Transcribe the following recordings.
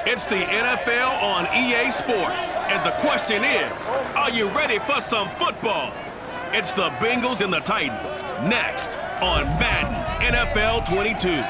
It's the NFL on EA Sports, and the question is, are you ready for some football? It's the Bengals and the Titans, next on Madden NFL 22.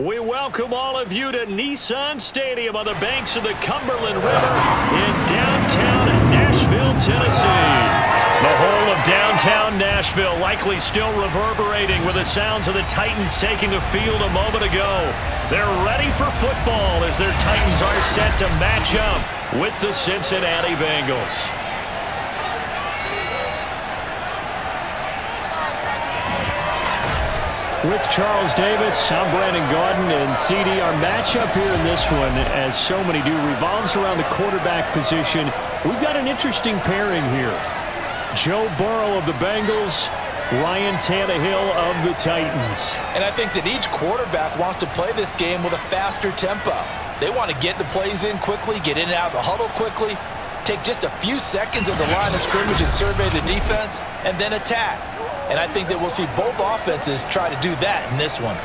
We welcome all of you to Nissan Stadium on the banks of the Cumberland River in downtown Nashville, Tennessee. The whole of downtown Nashville likely still reverberating with the sounds of the Titans taking the field a moment ago. They're ready for football as their Titans are set to match up with the Cincinnati Bengals. With Charles Davis, I'm Brandon Gaudin, and CD, our matchup here in this one, as so many do, revolves around the quarterback position. We've got an interesting pairing here. Joe Burrow of the Bengals, Ryan Tannehill of the Titans. And I think that each quarterback wants to play this game with a faster tempo. They want to get the plays in quickly, get in and out of the huddle quickly, take just a few seconds of the line of scrimmage and survey the defense, and then attack. And I think that we'll see both offenses try to do that in this one.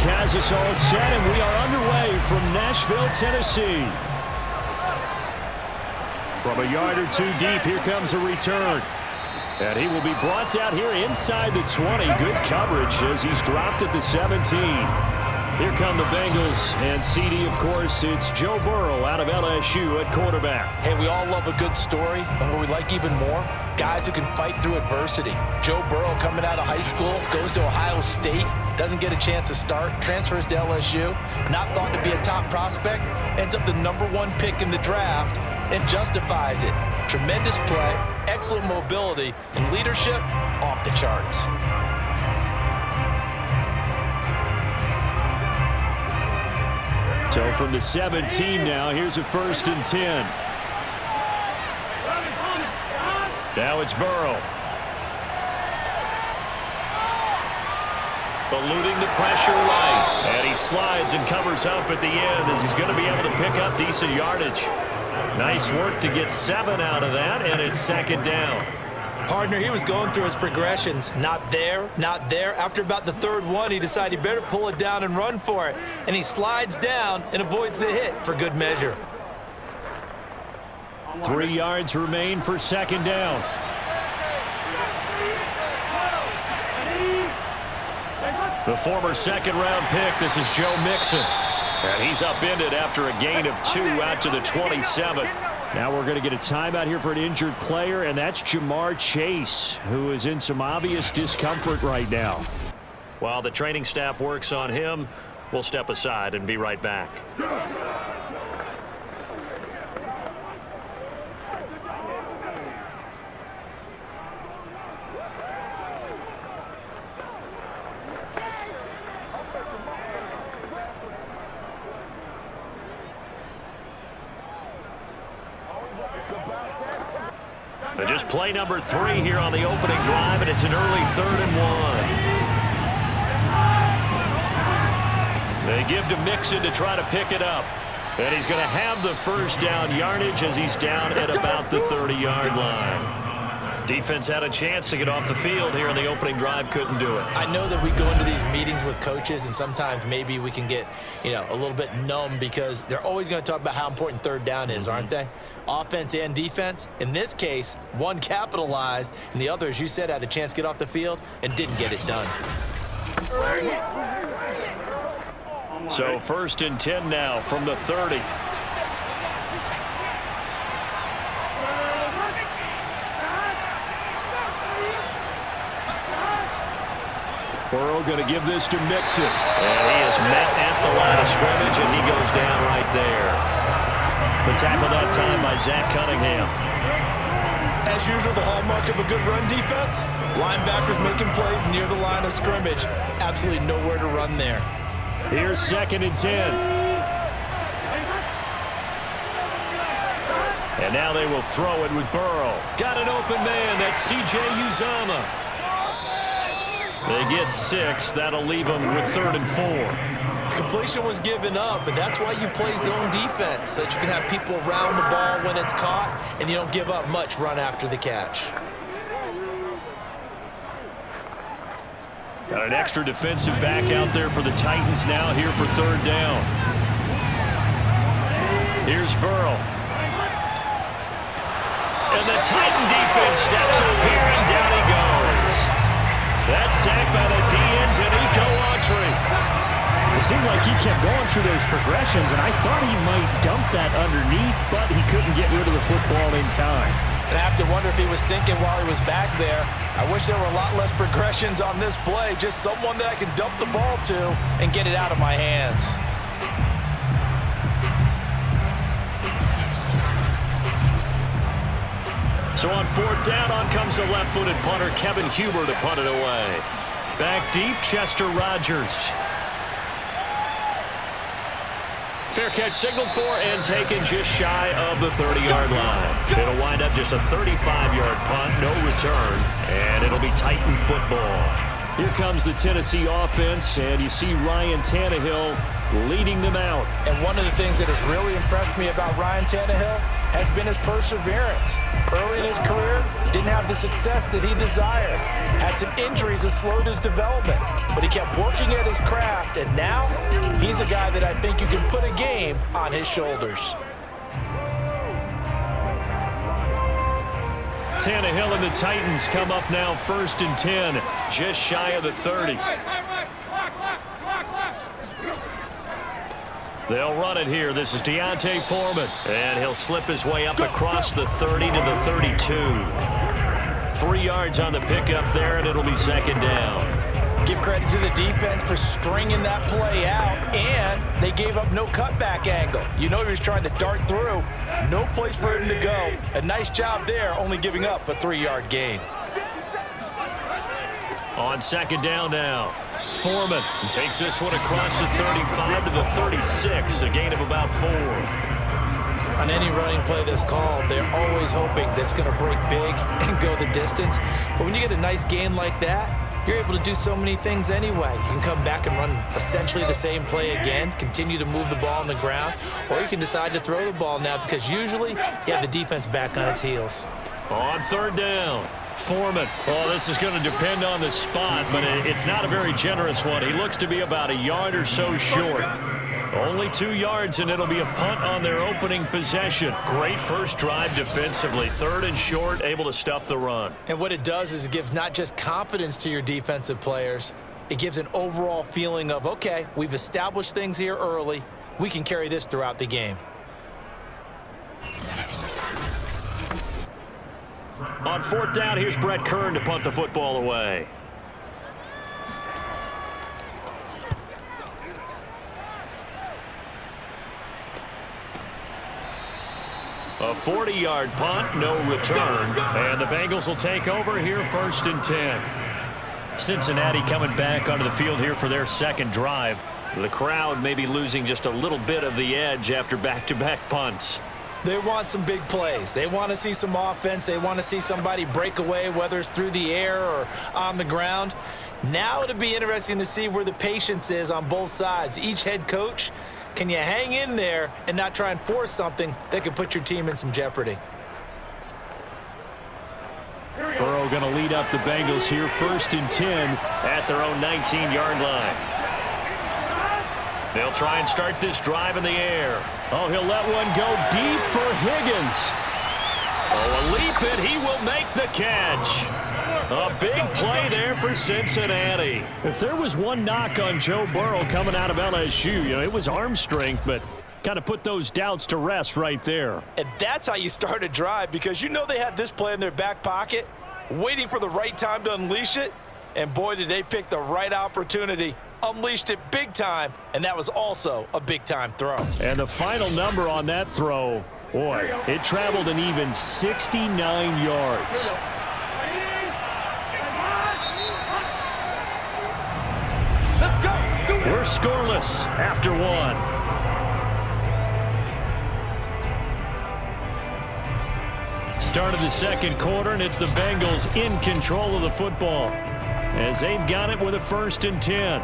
Has us all set, and we are underway from Nashville, Tennessee. From a yard or two deep, here comes a return. And he will be brought down here inside the 20. Good coverage as he's dropped at the 17. Here come the Bengals, and CD, of course, it's Joe Burrow out of LSU at quarterback. Hey, we all love a good story, and what we like even more, guys who can fight through adversity. Joe Burrow coming out of high school, goes to Ohio State, doesn't get a chance to start, transfers to LSU, not thought to be a top prospect, ends up the #1 pick in the draft, and justifies it. Tremendous play, excellent mobility, and leadership off the charts. So from the 17 now, here's a 1st and 10. Now it's Burrow. Eluding the pressure right. And he slides and covers up at the end as he's going to be able to pick up decent yardage. Nice work to get 7 out of that, and it's 2nd down. Partner, he was going through his progressions. Not there, not there. After about the 3rd one, he decided he better pull it down and run for it. And he slides down and avoids the hit for good measure. 3 yards remain for 2nd down. The former 2nd-round pick, this is Joe Mixon. And he's upended after a gain of 2 out to the 27. Now we're going to get a timeout here for an injured player, and that's Jamar Chase, who is in some obvious discomfort right now. While the training staff works on him, we'll step aside and be right back. Just play number 3 here on the opening drive, and it's an early 3rd and 1. They give to Mixon to try to pick it up. And he's going to have the 1st down yardage as he's down at about the 30-yard line. Defense had a chance to get off the field here in the opening drive, couldn't do it. I know that we go into these meetings with coaches, and sometimes maybe we can get, a little bit numb because they're always going to talk about how important 3rd down is, aren't they? Offense and defense. In this case, one capitalized, and the other, as you said, had a chance to get off the field and didn't get it done. So 1st and 10 now from the 30. Burrow going to give this to Mixon. And he is met at the line of scrimmage, and he goes down right there. The tackle that time by Zach Cunningham. As usual, the hallmark of a good run defense, linebackers making plays near the line of scrimmage. Absolutely nowhere to run there. Here's 2nd and 10. And now they will throw it with Burrow. Got an open man. That's C.J. Uzomah. They get 6. That'll leave them with 3rd and 4. Completion was given up, but that's why you play zone defense, so that you can have people around the ball when it's caught, and you don't give up much run after the catch. Got an extra defensive back out there for the Titans now here for 3rd down. Here's Burrow. And the Titan defense steps up here, and down he goes. That's sacked by the DN, Danico Autry. It seemed like he kept going through those progressions, and I thought he might dump that underneath, but he couldn't get rid of the football in time. And I have to wonder if he was thinking while he was back there, I wish there were a lot less progressions on this play, just someone that I can dump the ball to and get it out of my hands. So on 4th down, on comes the left-footed punter, Kevin Huber, to punt it away. Back deep, Chester Rogers. Fair catch signaled for and taken just shy of the 30-yard line. It'll wind up just a 35-yard punt, no return, and it'll be Titan football. Here comes the Tennessee offense, and you see Ryan Tannehill leading them out. And one of the things that has really impressed me about Ryan Tannehill has been his perseverance. Early in his career, didn't have the success that he desired. Had some injuries that slowed his development, but he kept working at his craft, and now he's a guy that I think you can put a game on his shoulders. Tannehill and the Titans come up now 1st and 10, just shy of the 30. They'll run it here. This is Deontay Foreman, and he'll slip his way up across the 30 to the 32. 3 yards on the pickup there, and it'll be 2nd down. Give credit to the defense for stringing that play out, and they gave up no cutback angle. You know he was trying to dart through. No place for him to go. A nice job there, only giving up a 3-yard gain. On 2nd down now, Foreman takes this one across the 35 to the 36, a gain of about 4. On any running play that's called, they're always hoping that it's going to break big and go the distance. But when you get a nice gain like that, you're able to do so many things anyway. You can come back and run essentially the same play again, continue to move the ball on the ground, or you can decide to throw the ball now because usually you have the defense back on its heels. On 3rd down, Foreman. Oh, this is going to depend on the spot, but it's not a very generous one. He looks to be about a yard or so short. Only 2 yards, and it'll be a punt on their opening possession. Great first drive defensively. 3rd and short, able to stuff the run. And what it does is it gives not just confidence to your defensive players, it gives an overall feeling of, okay, we've established things here early. We can carry this throughout the game. On 4th down, here's Brett Kern to punt the football away. A 40-yard punt, no return, and the Bengals will take over here 1st and 10. Cincinnati coming back onto the field here for their 2nd drive. The crowd may be losing just a little bit of the edge after back-to-back punts. They want some big plays. They want to see some offense. They want to see somebody break away, whether it's through the air or on the ground. Now it'll be interesting to see where the patience is on both sides. Each head coach, can you hang in there and not try and force something that could put your team in some jeopardy? Burrow going to lead up the Bengals here 1st and 10 at their own 19-yard line. They'll try and start this drive in the air. Oh, he'll let one go deep for Higgins. Oh, a leap, and he will make the catch. A big play there for Cincinnati. If there was one knock on Joe Burrow coming out of LSU, it was arm strength, but kind of put those doubts to rest right there. And that's how you start a drive, because you know they had this play in their back pocket, waiting for the right time to unleash it. And boy, did they pick the right opportunity. Unleashed it big time, and that was also a big-time throw. And the final number on that throw, boy, it traveled an even 69 yards. We're scoreless after one. Start of the second quarter, and it's the Bengals in control of the football as they've got it with a 1st and 10.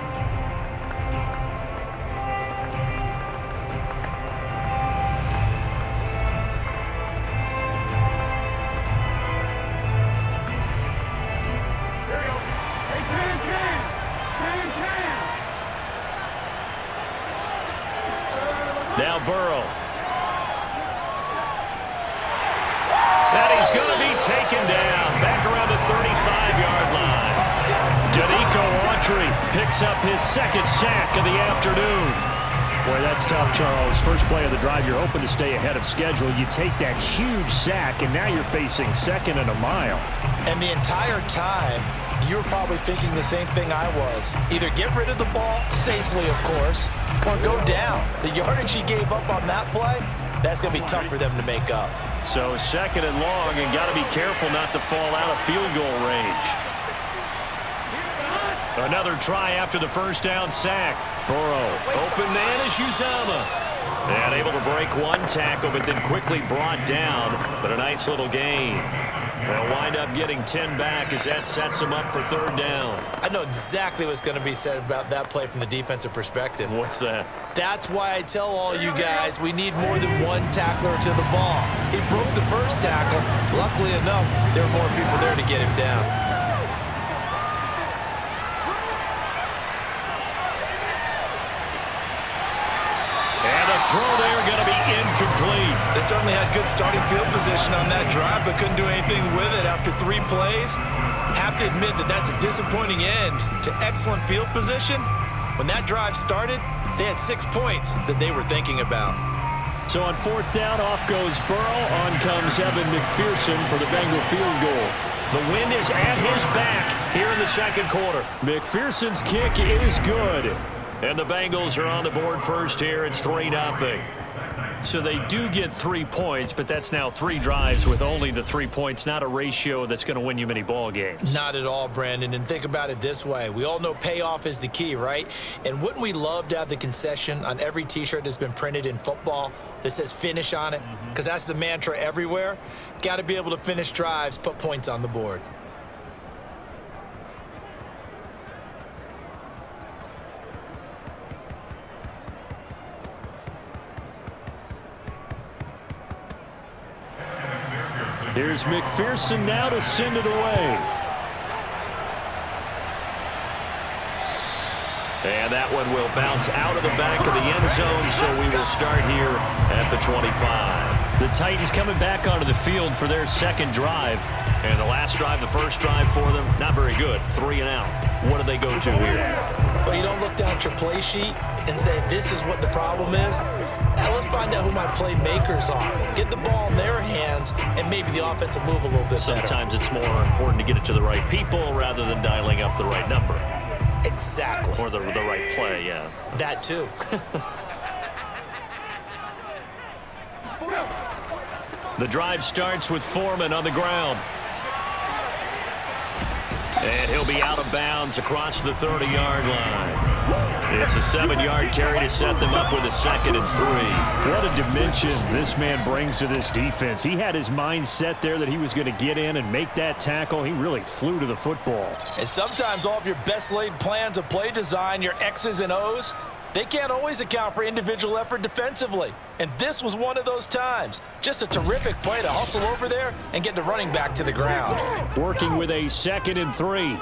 Now Burrow. And he's going to be taken down back around the 35-yard line. Danico Autry picks up his 2nd sack of the afternoon. Boy, that's tough, Charles. First play of the drive, you're hoping to stay ahead of schedule. You take that huge sack, and now you're facing 2nd and a mile. And the entire time, you were probably thinking the same thing I was. Either get rid of the ball, safely of course, or go down. The yardage he gave up on that play, that's going to be tough for them to make up. So 2nd and long, and got to be careful not to fall out of field goal range. Another try after the 1st down sack. Burrow, open man is Uzomah. And able to break one tackle, but then quickly brought down. But a nice little gain. They'll wind up getting 10 back as that sets them up for 3rd down. I know exactly what's going to be said about that play from the defensive perspective. What's that? That's why I tell all you guys we need more than one tackler to the ball. He broke the 1st tackle. Luckily enough, there were more people there to get him down. Throw there going to be incomplete. They certainly had good starting field position on that drive, but couldn't do anything with it after 3 plays. Have to admit that that's a disappointing end to excellent field position. When that drive started, they had 6 points that they were thinking about. So on 4th down, off goes Burrow. On comes Evan McPherson for the Bengal field goal. The wind is at his back here in the 2nd quarter. McPherson's kick is good. And the Bengals are on the board first here. It's 3-0. So they do get 3 points, but that's now 3 drives with only the 3 points, not a ratio that's going to win you many ball games. Not at all, Brandon. And think about it this way. We all know payoff is the key, right? And wouldn't we love to have the concession on every T-shirt that's been printed in football that says finish on it? Because that's the mantra everywhere. Got to be able to finish drives, put points on the board. Here's McPherson now to send it away. And that one will bounce out of the back of the end zone, so we will start here at the 25. The Titans coming back onto the field for their 2nd drive. And the last drive, the 1st drive for them, not very good. 3 and out. What do they go to here? Well, you don't look down at your play sheet and say, this is what the problem is. Now let's find out who my playmakers are. Get the ball in their hands, and maybe the offense will move a little bit Sometimes it's more important to get it to the right people rather than dialing up the right number. Exactly. Or the right play, yeah. That too. The drive starts with Foreman on the ground. And he'll be out of bounds across the 30-yard line. It's a 7-yard carry to set them up with a 2nd and 3. What a dimension this man brings to this defense. He had his mind set there that he was going to get in and make that tackle. He really flew to the football. And sometimes all of your best laid plans of play design, your X's and O's, they can't always account for individual effort defensively. And this was one of those times. Just a terrific play to hustle over there and get the running back to the ground. Working with a 2nd and 3.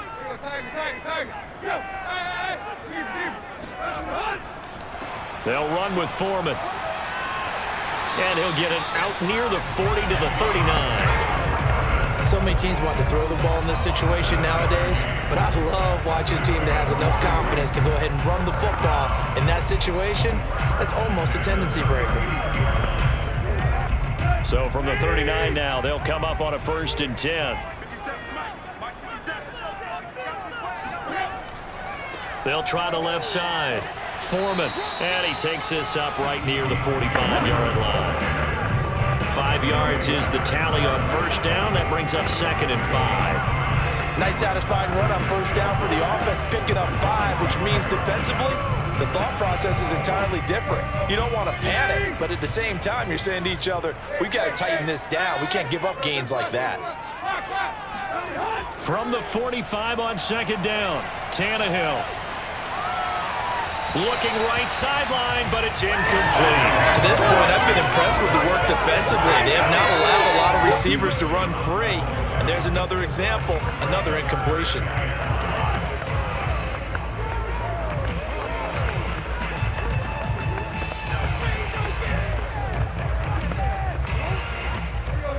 They'll run with Foreman. And he'll get it out near the 40 to the 39. So many teams want to throw the ball in this situation nowadays, but I love watching a team that has enough confidence to go ahead and run the football. In that situation, that's almost a tendency breaker. So from the 39 now, they'll come up on a 1st and 10. They'll try the left side. Foreman, and he takes this up right near the 45-yard line. 5 yards is the tally on first down. That brings up 2nd and 5. Nice satisfying run on first down for the offense, picking up 5, which means defensively, the thought process is entirely different. You don't want to panic, but at the same time, you're saying to each other, we got to tighten this down. We can't give up gains like that. From the 45 on 2nd down, Tannehill. Looking right sideline, but it's incomplete. To this point, I've been impressed with the work defensively. They have not allowed a lot of receivers to run free. And there's another example, another incompletion.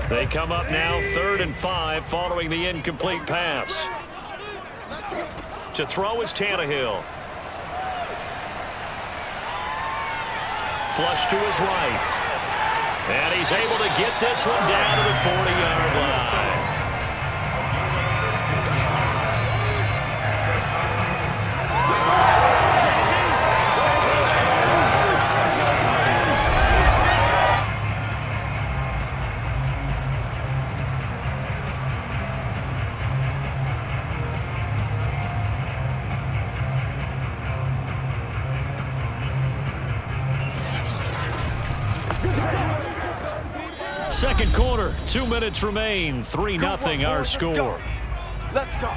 They come up now 3rd and 5 following the incomplete pass. To throw is Tannehill. Flush to his right. And he's able to get this one down to the 40-yard line. Second quarter, 2 minutes remain. 3-0 our score. Let's go.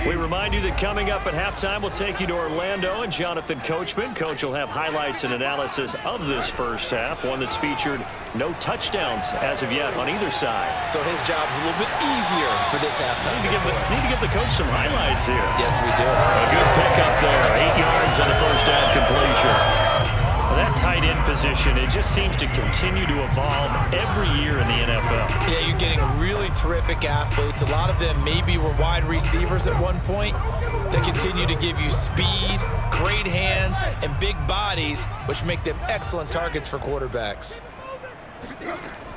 We remind you that coming up at halftime, we'll take you to Orlando and Jonathan Coachman. Coach will have highlights and analysis of this first half, one that's featured no touchdowns as of yet on either side. So his job's a little bit easier for this halftime. Need to give the coach some highlights here. Yes, we do. A good pickup there. 8 yards on the first down completion. Well, that tight end position, it just seems to continue to evolve every year in the NFL. Yeah, you're getting really terrific athletes. A lot of them maybe were wide receivers at one point. They continue to give you speed, great hands, and big bodies, which make them excellent targets for quarterbacks.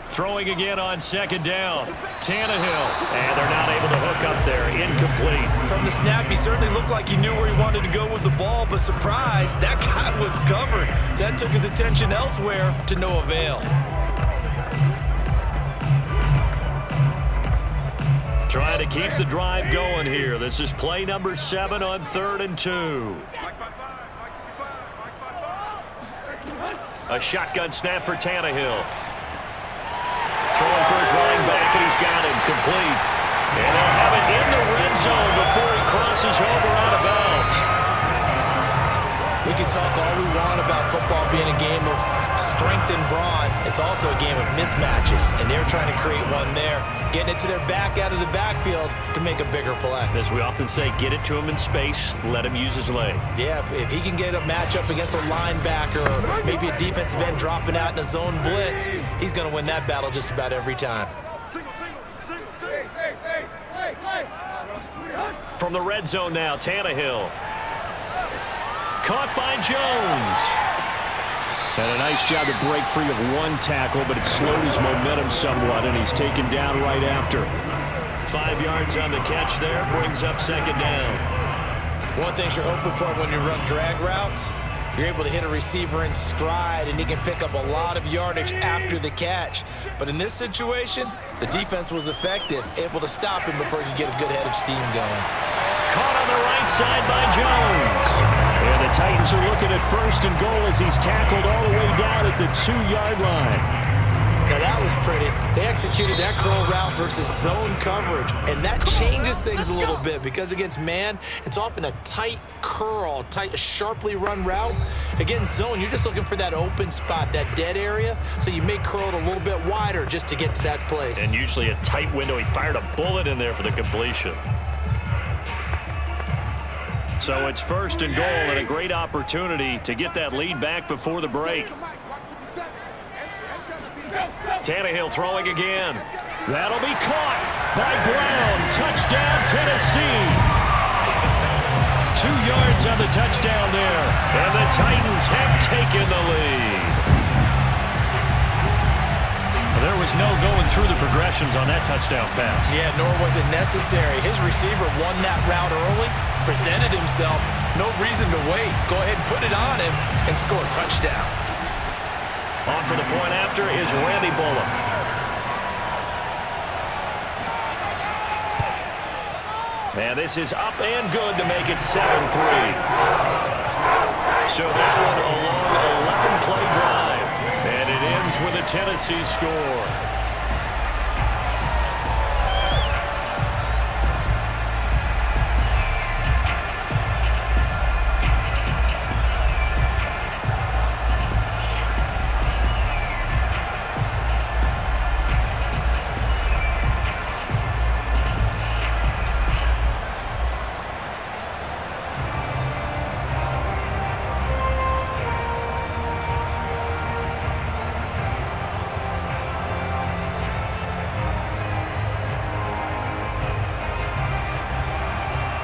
Throwing again on 2nd down. Tannehill. And they're not able to hook up there. Incomplete. From the snap, he certainly looked like he knew where he wanted to go with the ball, but surprise, that guy was covered. So that took his attention elsewhere to no avail. Trying to keep the drive going here. This is play number 7 on 3rd and 2. A shotgun snap for Tannehill. Throwing for his running back, and he's got him complete. And they'll have it in the red zone before he crosses over out of bounds. We can talk all we want about football being a game of strength and brawn. It's also a game of mismatches, and they're trying to create one there, getting it to their back out of the backfield to make a bigger play. As we often say, get it to him in space, let him use his leg. Yeah, if he can get a matchup against a linebacker or maybe a defensive end dropping out in a zone blitz, he's going to win that battle just about every time. From the red zone now, Tannehill. Caught by Jones. And a nice job to break free of one tackle, but it slowed his momentum somewhat, and he's taken down right after. 5 yards on the catch there, brings up 2nd down. One thing you're hoping for when you run drag routes, you're able to hit a receiver in stride, and he can pick up a lot of yardage after the catch. But in this situation, the defense was effective, able to stop him before he could get a good head of steam going. Caught on the right side by Jones. And the Titans are looking at 1st and goal as he's tackled all the way down at the 2-yard line. Now that was pretty. They executed that curl route versus zone coverage, and that changes things a little bit because against man, it's often a tight curl, tight, sharply run route. Against zone, you're just looking for that open spot, that dead area, so you may curl it a little bit wider just to get to that place. And usually a tight window. He fired a bullet in there for the completion. So it's 1st and goal and a great opportunity to get that lead back before the break. Tannehill throwing again. That'll be caught by Brown. Touchdown, Tennessee. 2 yards on the touchdown there. And the Titans have taken the lead. There was no going through the progressions on that touchdown pass. Yeah, nor was it necessary. His receiver won that route early, presented himself. No reason to wait. Go ahead and put it on him and score a touchdown. On for the point after is Randy Bullock. And this is up and good to make it 7-3. So that one a long 11-play drive. And it ends with a Tennessee score.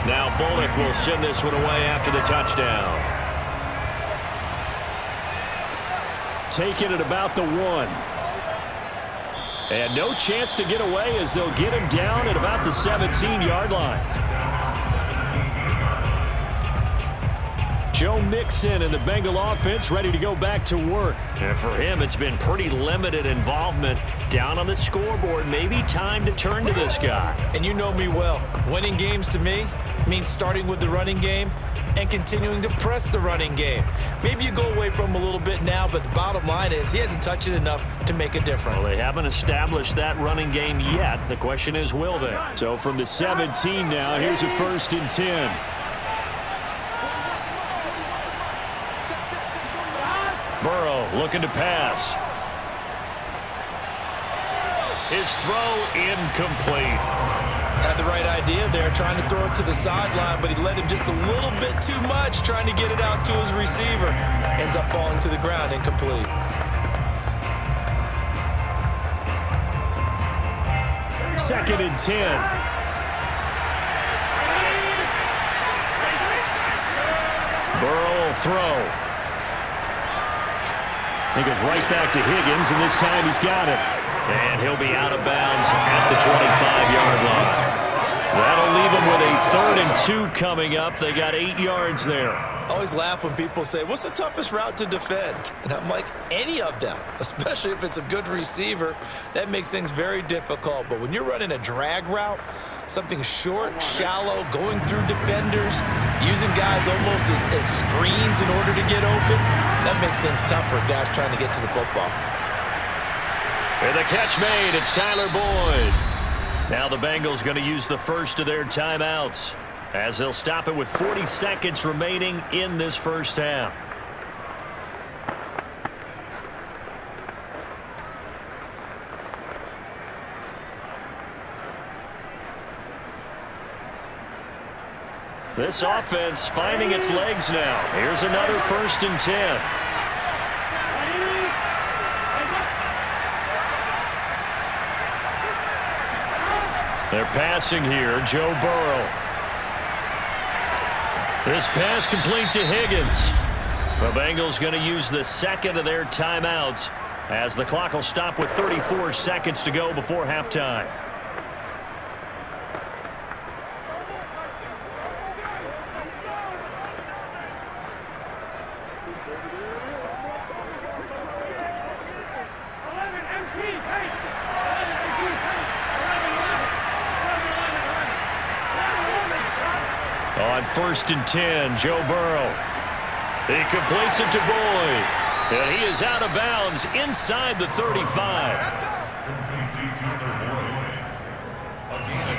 Now Bullock will send this one away after the touchdown. Taking it about the 1. And no chance to get away as they'll get him down at about the 17-yard line. Joe Mixon and the Bengal offense ready to go back to work. And for him, it's been pretty limited involvement down on the scoreboard. Maybe time to turn to this guy. And you know me well. Winning games to me means starting with the running game and continuing to press the running game. Maybe you go away from him a little bit now, but the bottom line is he hasn't touched it enough to make a difference. Well, they haven't established that running game yet. The question is, will they? So from the 17 now, here's a 1st and 10. Burrow looking to pass. His throw incomplete. Had the right idea there, trying to throw it to the sideline, but he led him just a little bit too much, trying to get it out to his receiver. Ends up falling to the ground, incomplete. Second and 10. Burrow will throw. He goes right back to Higgins, and this time he's got it. And he'll be out of bounds at the 25-yard line. That'll leave him with a 3rd and 2 coming up. They got 8 yards there. I always laugh when people say, what's the toughest route to defend? And I'm like, any of them, especially if it's a good receiver. That makes things very difficult. But when you're running a drag route, something short, shallow, going through defenders, using guys almost as screens in order to get open, that makes things tough for guys trying to get to the football. And the catch made. It's Tyler Boyd. Now the Bengals going to use the first of their timeouts as they'll stop it with 40 seconds remaining in this first half. This offense finding its legs now. Here's another 1st and 10. They're passing here, Joe Burrow. This pass complete to Higgins. The Bengals going to use the second of their timeouts as the clock will stop with 34 seconds to go before halftime. On 1st and 10, Joe Burrow. He completes it to Boyd. And he is out of bounds inside the 35.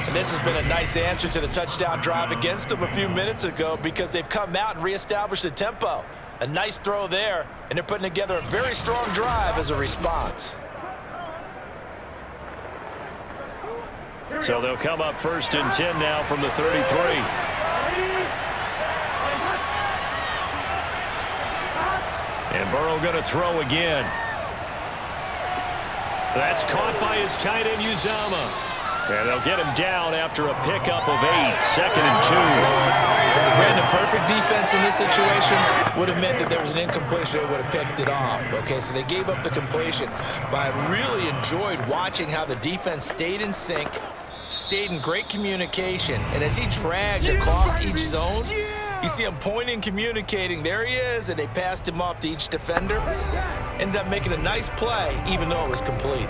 And this has been a nice answer to the touchdown drive against them a few minutes ago because they've come out and reestablished the tempo. A nice throw there, and they're putting together a very strong drive as a response. So they'll come up 1st and 10 now from the 33. And Burrow going to throw again. That's caught by his tight end, Uzama. And they'll get him down after a pickup of 8, 2nd and 2. Brandon, perfect defense in this situation would have meant that there was an incompletion. They would have picked it off. Okay, so they gave up the completion. But I really enjoyed watching how the defense stayed in sync, stayed in great communication. And as he dragged across each zone, you see him pointing, communicating. There he is, and they passed him off to each defender. Ended up making a nice play, even though it was complete.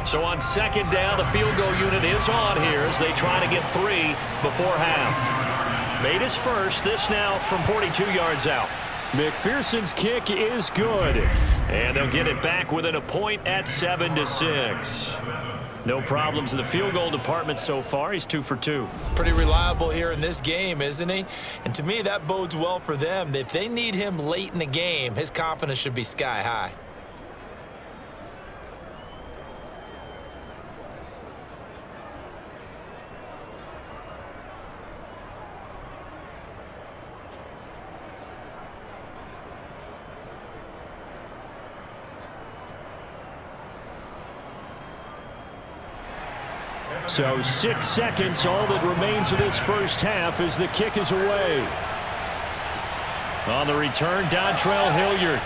So on 2nd down, the field goal unit is on here as they try to get 3 before half. Made his first, this now from 42 yards out. McPherson's kick is good. And they'll get it back within a point at 7-6. No problems in the field goal department so far. He's 2 for 2. Pretty reliable here in this game, isn't he? And to me, that bodes well for them. If they need him late in the game, his confidence should be sky high. So 6 seconds, all that remains of this first half as the kick is away. On the return, Dontrell Hilliard.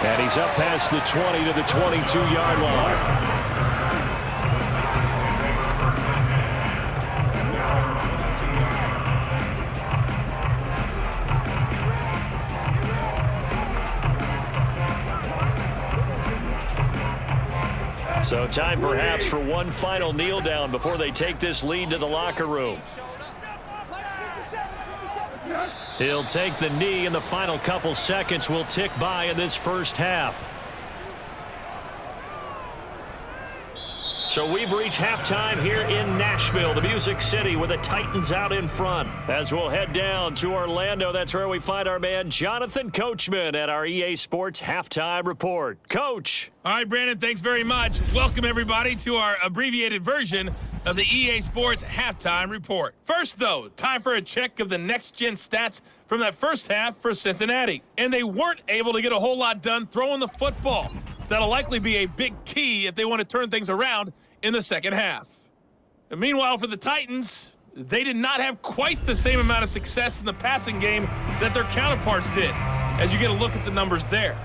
And he's up past the 20 to the 22-yard line. So time perhaps for one final kneel down before they take this lead to the locker room. He'll take the knee, and the final couple seconds will tick by in this first half. So we've reached halftime here in Nashville, the Music City, with the Titans out in front. As we'll head down to Orlando, that's where we find our man Jonathan Coachman at our EA Sports Halftime Report. Coach. All right, Brandon, thanks very much. Welcome, everybody, to our abbreviated version of the EA Sports Halftime Report. First, though, time for a check of the next-gen stats from that first half for Cincinnati. And they weren't able to get a whole lot done throwing the football. That'll likely be a big key if they want to turn things around in the second half. And meanwhile, for the Titans, they did not have quite the same amount of success in the passing game that their counterparts did, as you get a look at the numbers there.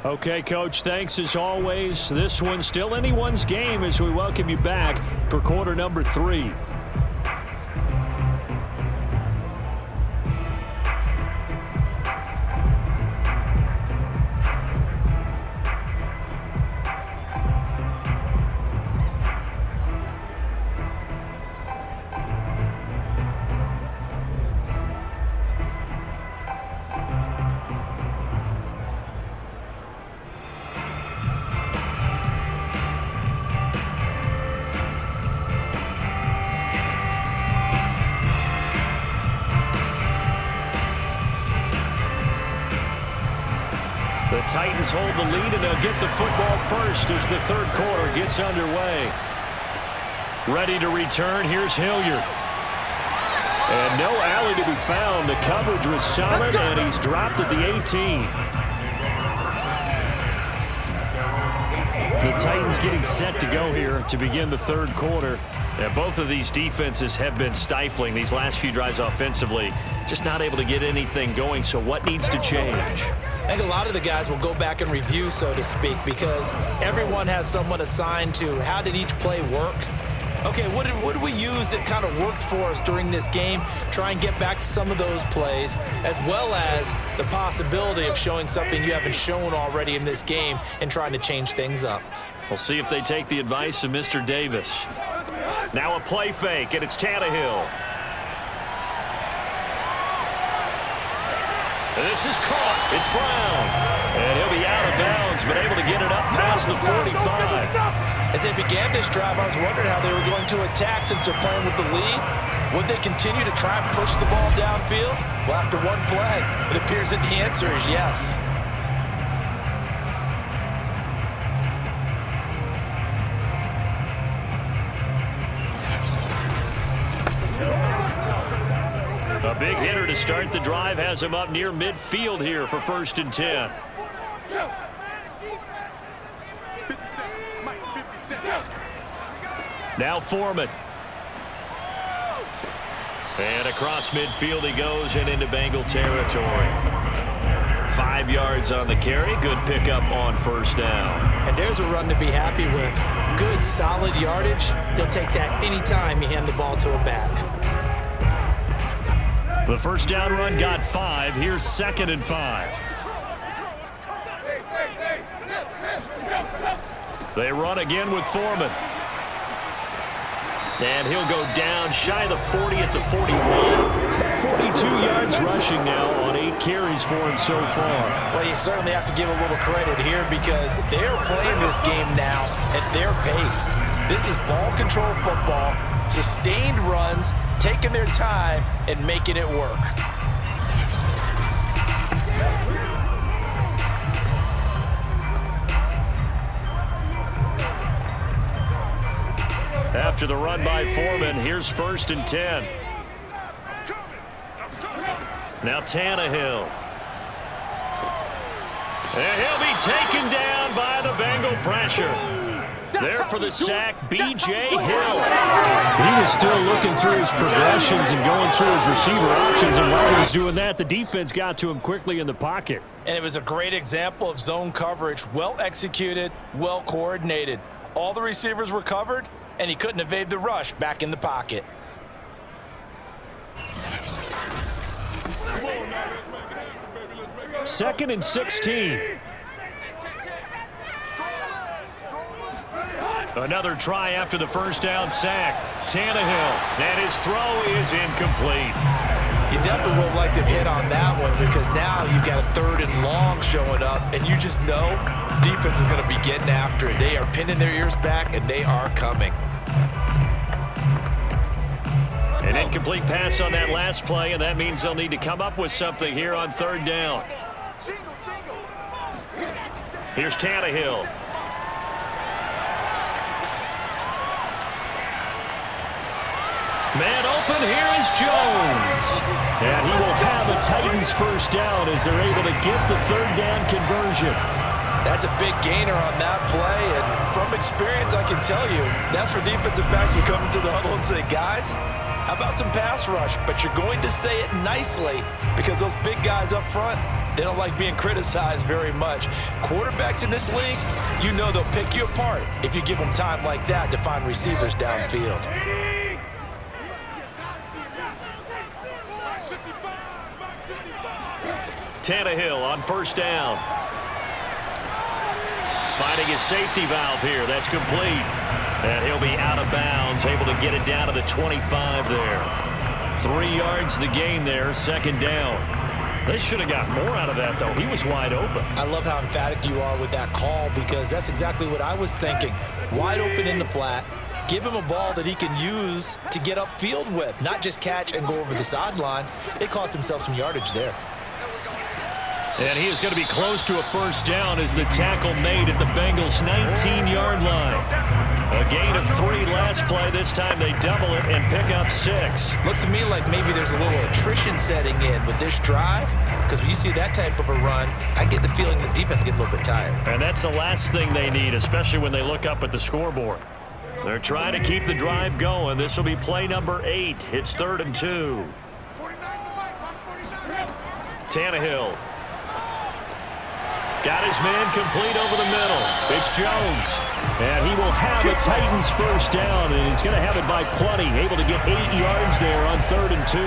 Okay, Coach, thanks as always. This one's still anyone's game as we welcome you back for quarter number 3. The Titans hold the lead, and they'll get the football first as the third quarter gets underway. Ready to return, here's Hilliard. And no alley to be found. The coverage was solid, and he's dropped at the 18. The Titans getting set to go here to begin the third quarter. Yeah, both of these defenses have been stifling these last few drives offensively. Just not able to get anything going, so what needs to change? I think a lot of the guys will go back and review, so to speak, because everyone has someone assigned to how did each play work. Okay, what did we use that kind of worked for us during this game? Try and get back to some of those plays, as well as the possibility of showing something you haven't shown already in this game and trying to change things up. We'll see if they take the advice of Mr. Davis. Now a play fake, and it's Tannehill. This is caught. It's Brown. And he'll be out of bounds, but able to get it up past the 45. As they began this drive, I was wondering how they were going to attack since they're playing with the lead. Would they continue to try and push the ball downfield? Well, after one play, it appears that the answer is yes. A big hitter to start the drive has him up near midfield here for 1st and 10. Now Foreman. And across midfield he goes and into Bengal territory. 5 yards on the carry. Good pickup on 1st down. And there's a run to be happy with. Good, solid yardage. They'll take that anytime you hand the ball to a back. The 1st down run got 5. Here's 2nd and 5. They run again with Foreman. And he'll go down shy of the 40 at the 41. 42 yards rushing now on 8 carries for him so far. Well, you certainly have to give a little credit here because they're playing this game now at their pace. This is ball control football, sustained runs, taking their time and making it work. After the run by Foreman, here's 1st and 10. Now Tannehill. And he'll be taken down by the Bengal pressure. There for the sack, B.J. Hill. He was still looking through his progressions and going through his receiver options, and while he was doing that, the defense got to him quickly in the pocket. And it was a great example of zone coverage, well executed, well coordinated. All the receivers were covered, and he couldn't evade the rush back in the pocket. Second and 16. Another try after the 1st down sack. Tannehill, and his throw is incomplete. You definitely would have liked to hit on that one because now you've got a 3rd and long showing up, and you just know defense is going to be getting after it. They are pinning their ears back, and they are coming. An incomplete pass on that last play, and that means they'll need to come up with something here on 3rd down. Here's Tannehill. Man open, here is Jones. And he will have a Titans 1st down as they're able to get the 3rd down conversion. That's a big gainer on that play, and from experience, I can tell you, that's where defensive backs will come into the huddle and say, guys, how about some pass rush? But you're going to say it nicely because those big guys up front, they don't like being criticized very much. Quarterbacks in this league, you know they'll pick you apart if you give them time like that to find receivers downfield. Tannehill on 1st down. Finding his safety valve here. That's complete. And he'll be out of bounds, able to get it down to the 25 there. 3 yards the gain there, 2nd down. They should have got more out of that, though. He was wide open. I love how emphatic you are with that call because that's exactly what I was thinking. Wide open in the flat. Give him a ball that he can use to get upfield with, not just catch and go over the sideline. They cost themselves some yardage there. And he is going to be close to a 1st down as the tackle made at the Bengals' 19-yard line. A gain of 3 last play. This time they double it and pick up 6. Looks to me like maybe there's a little attrition setting in with this drive because when you see that type of a run, I get the feeling the defense gets a little bit tired. And that's the last thing they need, especially when they look up at the scoreboard. They're trying to keep the drive going. This will be play number 8. It's 3rd and 2. Tannehill. Got his man complete over the middle. It's Jones. And he will have a Titans 1st down, and he's going to have it by plenty. Able to get 8 yards there on 3rd and 2.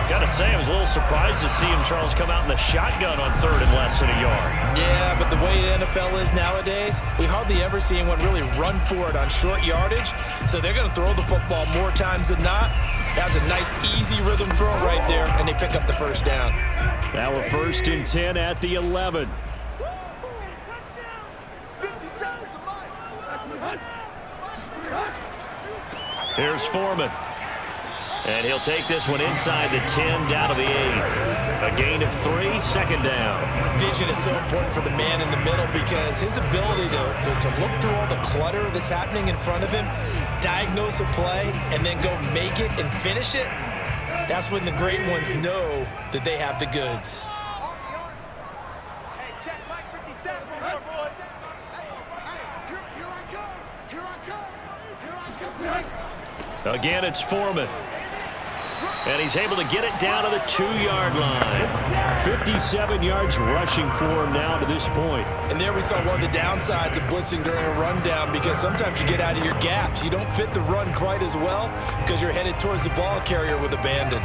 Got to say, I was a little surprised to see him, Charles, come out in the shotgun on 3rd and less than a yard. Yeah, but the way the NFL is nowadays, we hardly ever see anyone really run for it on short yardage. So they're going to throw the football more times than not. That was a nice, easy rhythm throw right there, and they pick up the 1st down. Now a 1st and 10 at the 11. Here's Foreman. And he'll take this one inside the 10, down to the 8. A gain of 3, 2nd down. Vision is so important for the man in the middle because his ability to look through all the clutter that's happening in front of him, diagnose a play, and then go make it and finish it, That's when the great ones know that they have the goods. Again, it's Foreman. And he's able to get it down to the 2-yard line. 57 yards rushing for him now to this point. And there we saw one of the downsides of blitzing during a rundown, because sometimes you get out of your gaps. You don't fit the run quite as well because you're headed towards the ball carrier with abandon.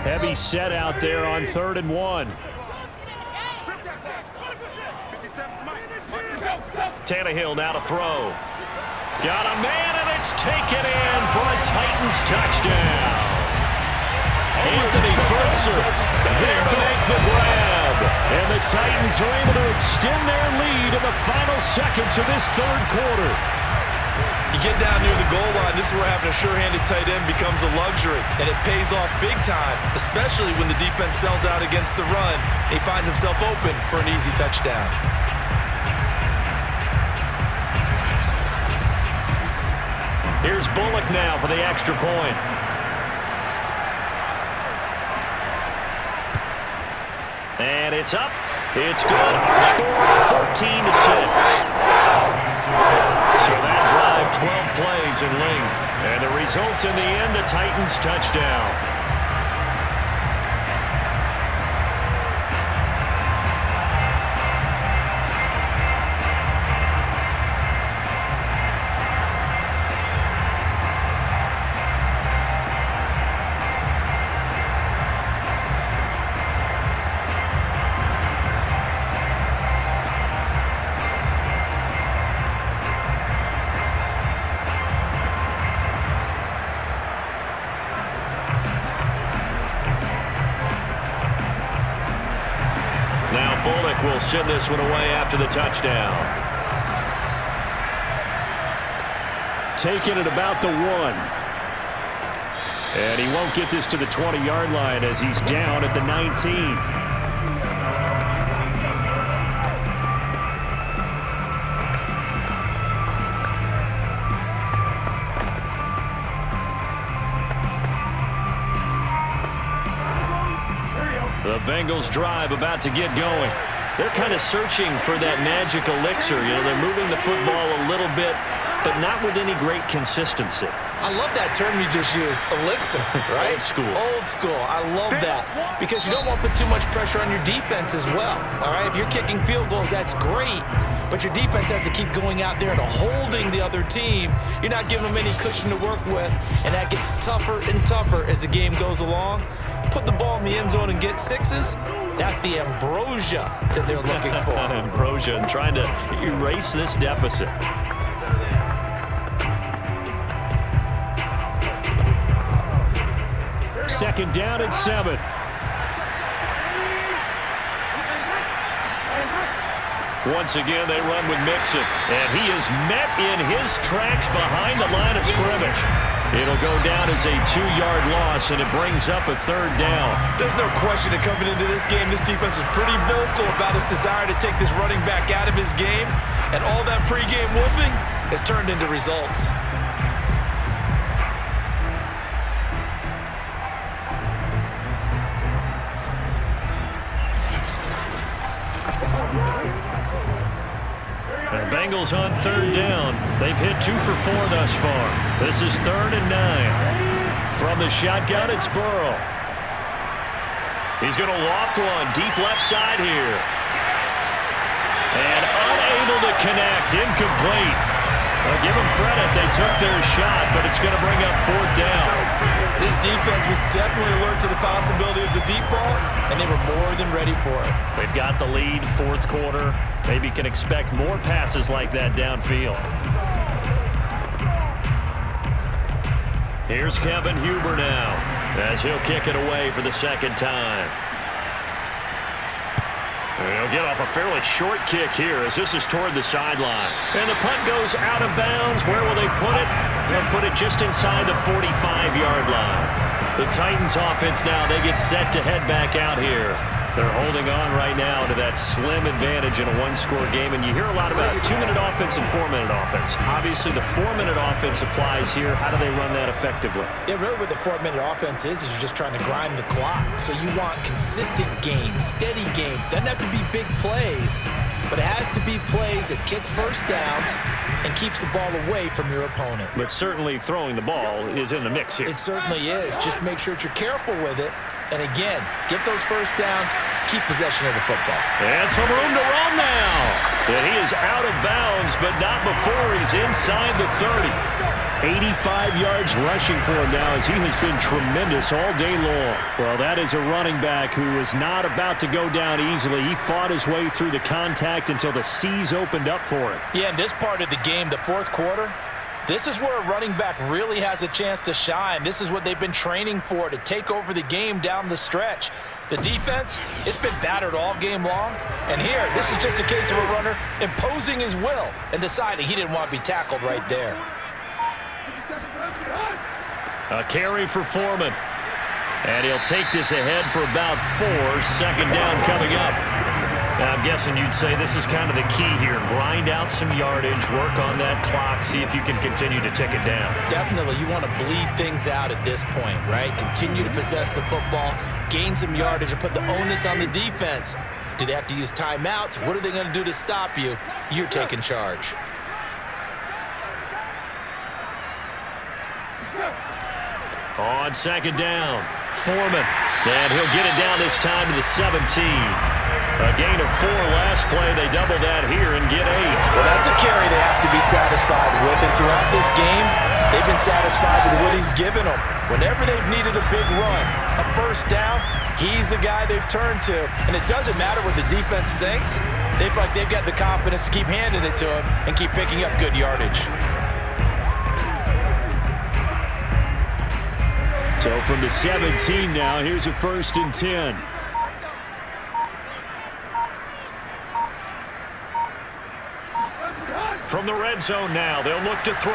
Heavy set out there on 3rd and 1. Tannehill now to throw. Got a man, and it's taken in for a Titans touchdown. Anthony Furtzer there to make the grab. And the Titans are able to extend their lead in the final seconds of this 3rd quarter. You get down near the goal line, this is where having a sure-handed tight end becomes a luxury, and it pays off big time, especially when the defense sells out against the run. He finds himself open for an easy touchdown. Here's Bullock now for the extra point. And it's up. It's good. Our score, 14-6. So that drive, 12 plays in length. And the result in the end, a Titans touchdown. Bullock will send this one away after the touchdown. Taking it about the 1. And he won't get this to the 20-yard line as he's down at the 19. The Bengals drive about to get going. They're kind of searching for that magic elixir. You know, they're moving the football a little bit, but not with any great consistency. I love that term you just used, elixir, right? Old school. Old school. I love that because you don't want to put too much pressure on your defense as well, all right? If you're kicking field goals, that's great, but your defense has to keep going out there and holding the other team. You're not giving them any cushion to work with, and that gets tougher and tougher as the game goes along. Put the ball in the end zone and get 6s. That's the ambrosia that they're looking for. Ambrosia, and trying to erase this deficit. Second down and 7. Once again, they run with Mixon, and he is met in his tracks behind the line of scrimmage. It'll go down as a 2-yard loss, and it brings up a 3rd down. There's no question that coming into this game, this defense was pretty vocal about his desire to take this running back out of his game, and all that pregame whooping has turned into results. And Bengals on 3rd down. They've hit 2 for 4 thus far. This is 3rd and 9. From the shotgun, it's Burrow. He's going to loft one deep left side here. And unable to connect, incomplete. Well, give them credit, they took their shot, but it's going to bring up 4th down. This defense was definitely alert to the possibility of the deep ball, and they were more than ready for it. They've got the lead, 4th quarter. Maybe can expect more passes like that downfield. Here's Kevin Huber now, as he'll kick it away for the 2nd time. He'll get off a fairly short kick here as this is toward the sideline. And the punt goes out of bounds. Where will they put it? They'll put it just inside the 45-yard line. The Titans offense now, they get set to head back out here. They're holding on right now to that slim advantage in a one-score game, and you hear a lot about 2-minute offense and 4-minute offense. Obviously, the 4-minute offense applies here. How do they run that effectively? Yeah, really what the 4-minute offense is you're just trying to grind the clock. So you want consistent gains, steady gains. Doesn't have to be big plays, but it has to be plays that gets first downs and keeps the ball away from your opponent. But certainly throwing the ball is in the mix here. It certainly is. Just make sure that you're careful with it. And again, get those first downs, keep possession of the football. And some room to run now. And he is out of bounds, but not before he's inside the 30. 85 yards rushing for him now as he has been tremendous all day long. Well, that is a running back who is not about to go down easily. He fought his way through the contact until the seas opened up for him. Yeah, in this part of the game, the fourth quarter, this is where a running back really has a chance to shine. This is what they've been training for, to take over the game down the stretch. The defense, it's been battered all game long. And here, this is just a case of a runner imposing his will and deciding he didn't want to be tackled right there. A carry for Foreman. And he'll take this ahead for about 4. Second down coming up. Now, I'm guessing you'd say this is kind of the key here. Grind out some yardage, work on that clock, see if you can continue to tick it down. Definitely, you want to bleed things out at this point, right? Continue to possess the football, gain some yardage, and put the onus on the defense. Do they have to use timeouts? What are they going to do to stop you? You're taking charge. On second down, Foreman. And he'll get it down this time to the 17. A gain of 4 last play. They double that here and get 8. Well, that's a carry they have to be satisfied with. And throughout this game, they've been satisfied with what he's given them. Whenever they've needed a big run, a first down, he's the guy they've turned to. And it doesn't matter what the defense thinks. They've got the confidence to keep handing it to him and keep picking up good yardage. So from the 17 now, here's a 1st and 10. From the red zone now, they'll look to throw.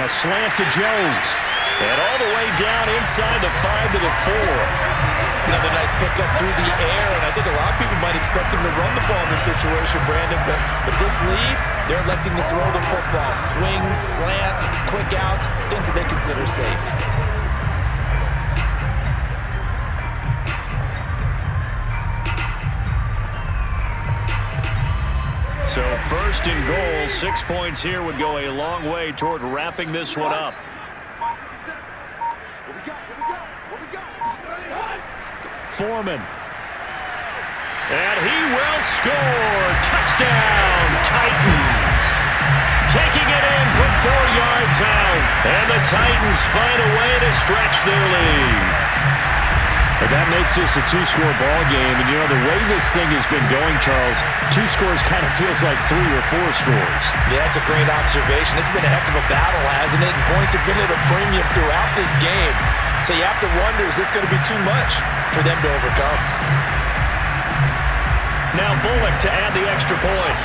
A slant to Jones. And all the way down inside the 5 to the 4. Another nice pickup through the air, and I think a lot of people might expect him to run the ball in this situation, Brandon, but with this lead, they're electing to throw the football. Swings, slants, quick outs, things that they consider safe. So 1st and goal, 6 points here would go a long way toward wrapping this one up. Foreman. And he will score. Touchdown, Titans. Taking it in from 4 yards out. And the Titans find a way to stretch their lead. But that makes this a 2-score ball game. And, you know, the way this thing has been going, Charles, 2 scores kind of feels like 3 or 4 scores. Yeah, that's a great observation. It's been a heck of a battle, hasn't it? And points have been at a premium throughout this game. So you have to wonder, is this going to be too much for them to overcome? Now Bullock to add the extra point.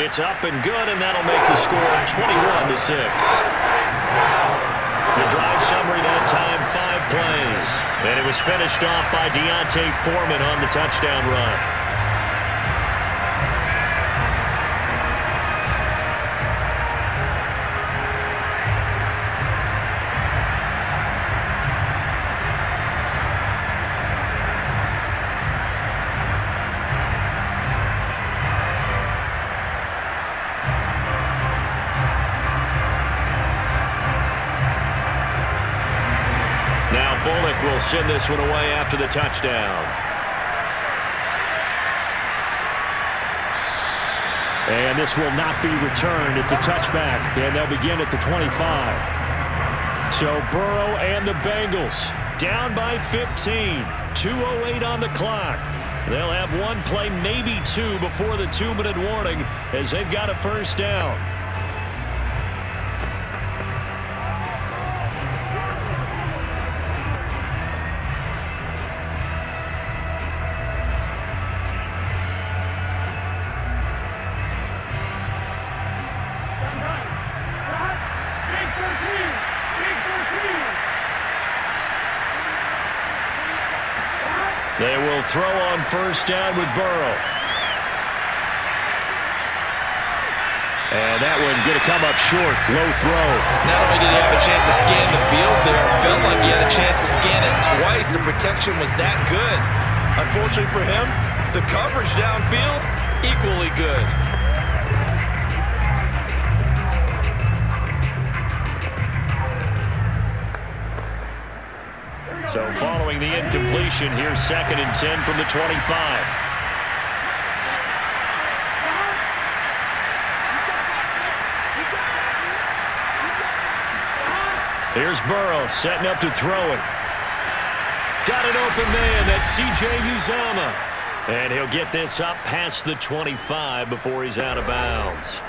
It's up and good, and that'll make the score 21-6. The drive summary that time, 5 plays. And it was finished off by Deontay Foreman on the touchdown run. Bullock will send this one away after the touchdown. And this will not be returned. It's a touchback, and they'll begin at the 25. So Burrow and the Bengals down by 15. 2:08 on the clock. They'll have 1 play, maybe 2, before the 2-minute warning as they've got a first down. throw on first down with Burrow. And that one going to come up short. Low throw. Not only did he have a chance to scan the field there, it felt like he had a chance to scan it twice. The protection was that good. Unfortunately for him, the coverage downfield, equally good. So following the incompletion, here's 2nd and 10 from the 25. Here's Burrow setting up to throw it. Got an open man. That's C.J. Uzomah. And he'll get this up past the 25 before he's out of bounds.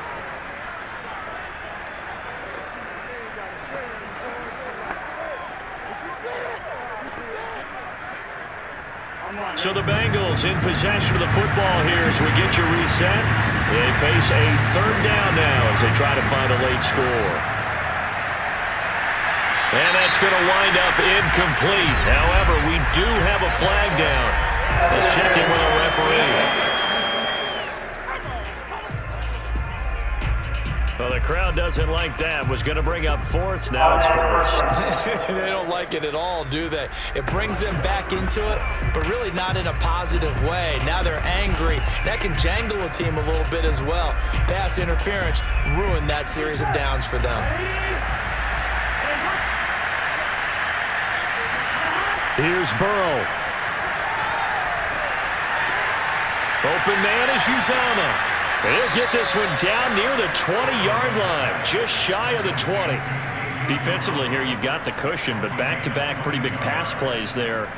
So the Bengals in possession of the football here as we get you reset. They face a 3rd down now as they try to find a late score. And that's going to wind up incomplete. However, we do have a flag down. Let's check in with our referee. Well, the crowd doesn't like that. Was going to bring up 4th. Now it's 1st. They don't like it at all, do they? It brings them back into it, but really not in a positive way. Now they're angry. That can jangle a team a little bit as well. Pass interference ruined that series of downs for them. Here's Burrow. Open man is Uzomah. He'll get this one down near the 20-yard line, just shy of the 20. Defensively here, you've got the cushion, but back-to-back pretty big pass plays there.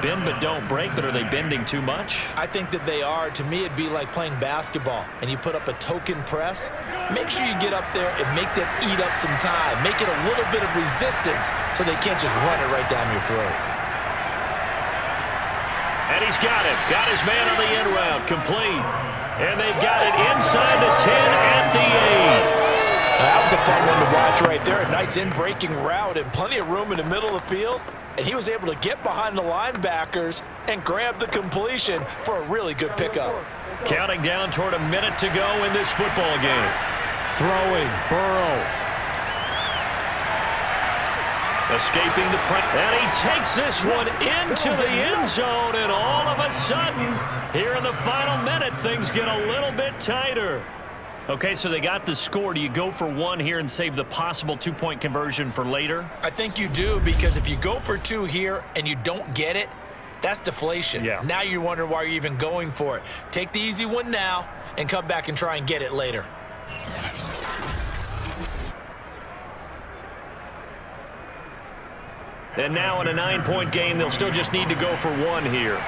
Bend but don't break, but are they bending too much? I think that they are. To me, it'd be like playing basketball, and you put up a token press. Make sure you get up there and make them eat up some time. Make it a little bit of resistance so they can't just run it right down your throat. And he's got it. Got his man on the end route. Complete. And they've got it inside the 10 at the 8. That was a fun one to watch right there. A nice in-breaking route and plenty of room in the middle of the field. And he was able to get behind the linebackers and grab the completion for a really good pickup. Counting down toward a minute to go in this football game. Throwing. Burrow. Escaping the press. And he takes this one into the end zone. And all of a sudden, here in the final minute, things get a little bit tighter. Okay, so they got the score. Do you go for 1 here and save the possible 2-point conversion for later? I think you do, because if you go for 2 here and you don't get it, that's deflation. Yeah. Now you wonder why you're even going for it. Take the easy one now and come back and try and get it later. And now in a 9-point game, they'll still just need to go for 1 here.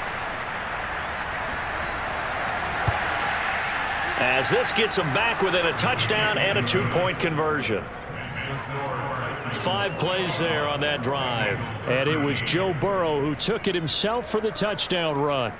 As this gets them back within a touchdown and a 2-point conversion. 5 plays there on that drive. And it was Joe Burrow who took it himself for the touchdown run.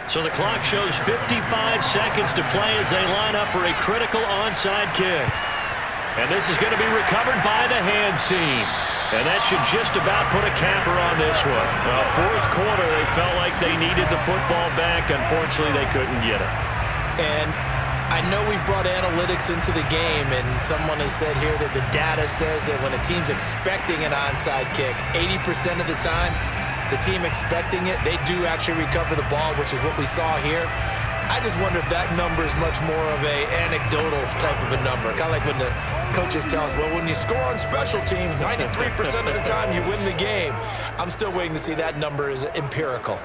So the clock shows 55 seconds to play as they line up for a critical onside kick. And this is going to be recovered by the hands team. And that should just about put a capper on this one. Well, 4th quarter, they felt like they needed the football back. Unfortunately, they couldn't get it. And I know we brought analytics into the game, and someone has said here that the data says that when a team's expecting an onside kick, 80% of the time, the team expecting it, they do actually recover the ball, which is what we saw here. I just wonder if that number is much more of a anecdotal type of a number. Kind of like when the coaches tell us, well, when you score on special teams, 93% of the time you win the game. I'm still waiting to see that number is empirical.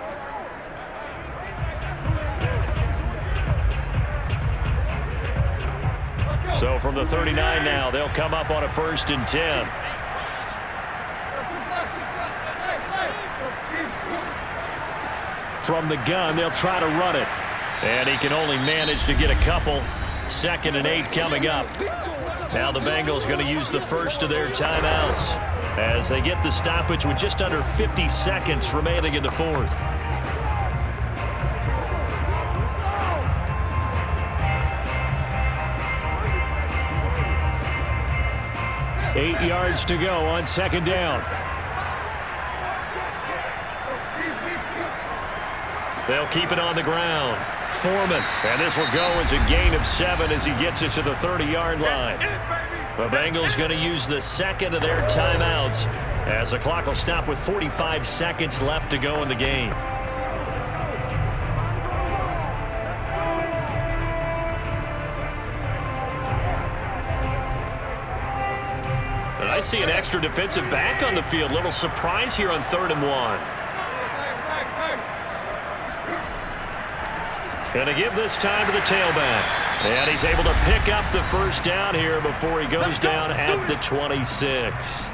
So from the 39 now, they'll come up on a 1st and 10. From the gun, they'll try to run it. And he can only manage to get a couple. 2nd and 8 coming up. Now the Bengals going to use the first of their timeouts as they get the stoppage with just under 50 seconds remaining in the 4th. Eight yards to go on 2nd down. They'll keep it on the ground. Foreman, and this will go as a gain of 7 as he gets it to the 30-yard line. The Bengals going to use the 2nd of their timeouts as the clock will stop with 45 seconds left to go in the game. And I see an extra defensive back on the field. Little surprise here on 3rd and 1. Going to give this time to the tailback. And he's able to pick up the first down here before he goes down at the 26.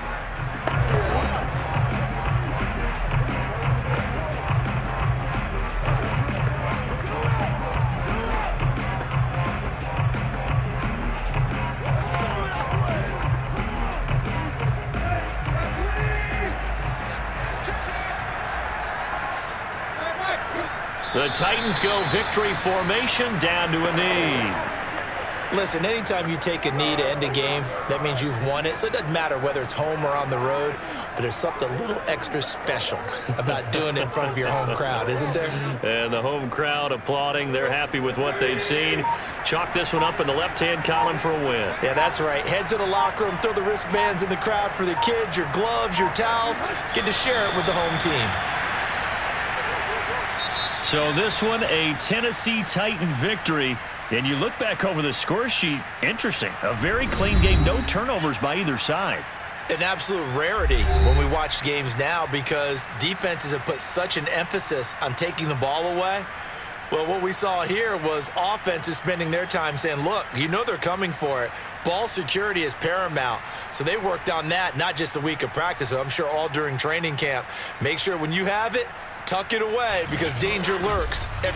The Titans go victory formation down to a knee. Listen, anytime you take a knee to end a game, that means you've won it. So it doesn't matter whether it's home or on the road, but there's something a little extra special about doing it in front of your home crowd, isn't there? And the home crowd applauding. They're happy with what they've seen. Chalk this one up in the left-hand column for a win. Yeah, that's right. Head to the locker room, throw the wristbands in the crowd for the kids, your gloves, your towels. Get to share it with the home team. So this one, a Tennessee Titan victory. And you look back over the score sheet, interesting. A very clean game, no turnovers by either side. An absolute rarity when we watch games now because defenses have put such an emphasis on taking the ball away. Well, what we saw here was offenses spending their time saying, look, you know they're coming for it. Ball security is paramount. So they worked on that, not just a week of practice, but I'm sure all during training camp. Make sure when you have it, tuck it away because danger lurks every